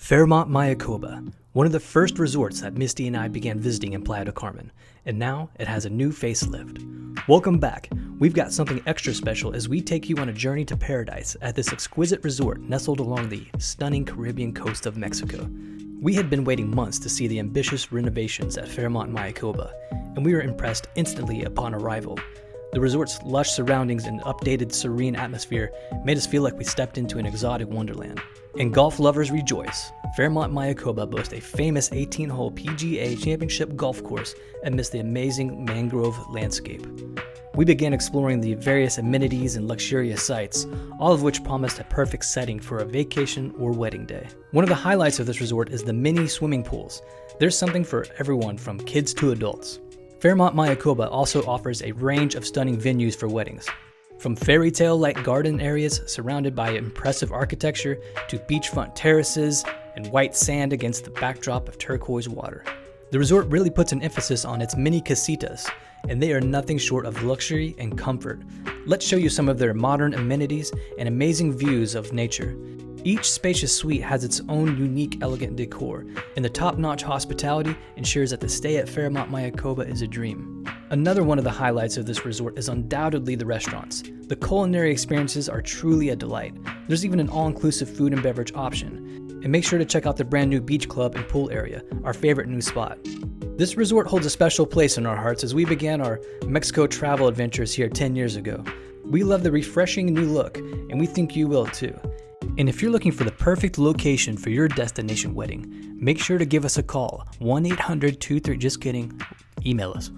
Fairmont Mayakoba, one of the first resorts that Misty and I began visiting in Playa Del Carmen, and now it has a new facelift. Welcome back. We've got something extra special as we take you on a journey to paradise at this exquisite resort nestled along the stunning Caribbean coast of Mexico. We had been waiting months to see the ambitious renovations at Fairmont Mayakoba, and we were impressed instantly upon arrival. The resort's lush surroundings and updated serene atmosphere made us feel like we stepped into an exotic wonderland. And golf lovers rejoice. Fairmont Mayakoba boasts a famous 18-hole PGA Championship golf course amidst the amazing mangrove landscape. We began exploring the various amenities and luxurious sites, all of which promised a perfect setting for a vacation or wedding day. One of the highlights of this resort is the mini swimming pools. There's something for everyone from kids to adults. Fairmont Mayakoba also offers a range of stunning venues for weddings. From fairy tale-like garden areas surrounded by impressive architecture to beachfront terraces and white sand against the backdrop of turquoise water. The resort really puts an emphasis on its mini casitas, and they are nothing short of luxury and comfort. Let's show you some of their modern amenities and amazing views of nature. Each spacious suite has its own unique, elegant decor, and the top-notch hospitality ensures that the stay at Fairmont Mayakoba is a dream. Another one of the highlights of this resort is undoubtedly the restaurants. The culinary experiences are truly a delight. There's even an all-inclusive food and beverage option. And make sure to check out the brand new beach club and pool area, our favorite new spot. This resort holds a special place in our hearts as we began our Mexico travel adventures here 10 years ago. We love the refreshing new look, and we think you will too. And if you're looking for the perfect location for your destination wedding, make sure to give us a call, 1-800-23, just kidding, email us.